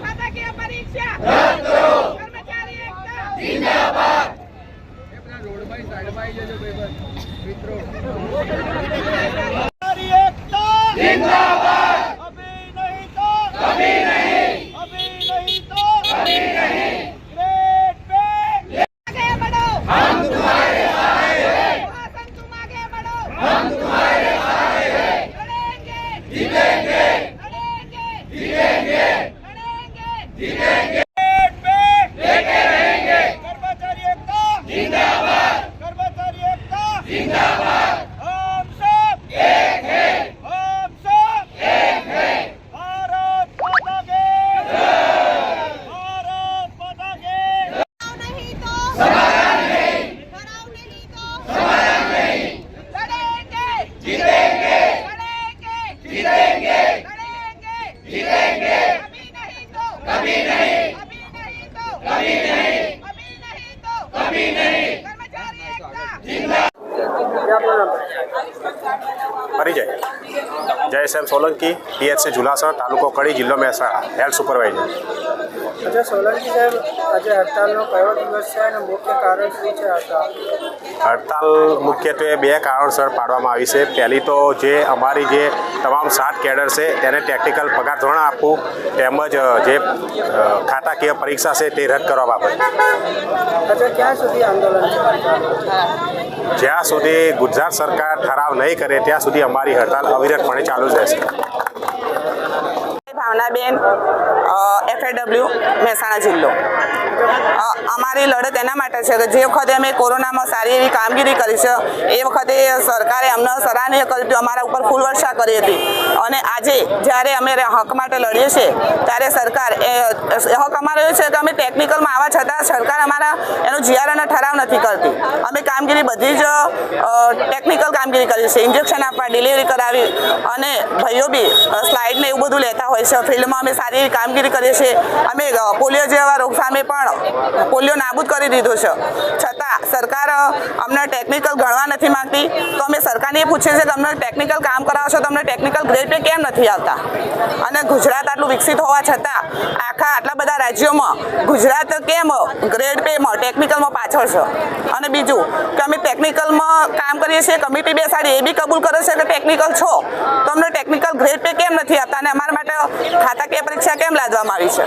ખાતાકીય પરીક્ષા રદ કરો. કર્મચારી એકતા જિંદાબાદ. એ પેલા રોડ બાય સાઈડ માં આવી જજો ભાઈ મિત્રો. કર્મચારી એકતા જિંદાબાદ. અભી નહીં તો કભી નહીં, અભી નહીં તો કભી નહીં. ग्रेड पे आगे बढ़ो, हम तुम्हारे सहाय हैं. शासन तुम आगे बढ़ो, हम तुम्हारे सहाय हैं. लड़ेंगे जीतेंगे, लड़ेंगे जीतेंगे, लड़ेंगे जीतेंगे. ग्रेड पे लेके रहेंगे. कर्मचारी एकता जिंदाबाद. कर्मचारी एकता जिंदाबाद. हम सब एक हैं, हम सब एक हैं. भारत माता की जय. भारत माता की नहीं तो समाधान नहीं, कराओ नहीं तो समाधान नहीं. लड़ेंगे जीतेंगे, लड़ेंगे जीतेंगे, लड़ेंगे जीतेंगे. अभी नहीं तो कभी नहीं, अभी नहीं तो कभी नहीं, अभी नहीं तो कभी नहीं. कर्मचारी एकता जिंदाबाद. परिचय जयसेम सोलंकी पीएचसी झुलासर तालुको कड़ी जिल्लो महेसाणा हेल्थ सुपरवाइजर. अच्छा सोलंकी साहेब, आज हड़तालનો કયો દિવસ છે અને મુખ્ય કારણ શું છે? હડતાલ મુખ્યત્વે બે કારણસર પાડવામાં આવી છે. પહેલી તો જે અમારી જે તમામ 7 કેડર છે તેને ટેકનિકલ પગાર ધોરણ આપવું તેમજ જે ખાતાકીય પરીક્ષા છે તે રદ કરવા બાબત. अच्छा ક્યાં સુધી આંદોલન છે? જ્યાં સુધી ગુજરાત સરકાર ઠરાવ નહીં કરે ત્યાં સુધી અમારી હડતાલ અવિરતપણે ચાલુ જ રહેશે. ભાવનાબેન, FAW મહેસાણા જિલ્લો. અમારી લડત એના માટે છે કે જે વખતે અમે કોરોનામાં સારી એવી કામગીરી કરી છે એ વખતે સરકારે અમને સરાહનીય કરી હતી, અમારા ઉપર ફૂલ વર્ષા કરી હતી. અને આજે જ્યારે અમે હક માટે લડીએ છીએ ત્યારે સરકાર હક અમારો એ છે કે અમે ટેકનિકલમાં આવવા છતાં સરકાર અમારા એનો GR અને ઠરાવ નથી કરતી. અમે કામગીરી બધી જ ટેકનિકલ કામગીરી કરી છે. ઇન્જેક્શન આપવા, ડિલિવરી કરાવી અને ભાઈઓ બી સ્લાઇડને એવું બધું લેતા હોય છે. ફિલ્ડમાં અમે સારી એવી કામગીરી કરીએ છીએ. અમે પોલિયો જેવા રોગ સામે પણ પોલિયો નાબૂદ કરી દીધો છે. છતાં સરકાર અમને ટેકનિકલ ગણવા નથી માંગતી. તો અમે સરકારને એ પૂછીએ છીએ કે અમને ટેકનિકલ કામ કરાવો છો તો અમને ટેકનિકલ ગ્રેડ પે કેમ નથી આવતા? અને ગુજરાત આટલું વિકસિત હોવા છતાં આટલા બધા રાજ્યોમાં ગુજરાત કેમ ગ્રેડ પેમાં ટેકનિકલમાં પાછળ છે? અને બીજું કે અમે ટેકનિકલમાં કામ કરીએ છીએ, કમિટી બેસાડી એ બી કબૂલ કરે છે કે ટેકનિકલ છો તો અમને ટેકનિકલ ગ્રેડ પે કેમ નથી આપતા? અને અમારા માટે ખાતાકીય પરીક્ષા કેમ લાદવામાં આવી છે?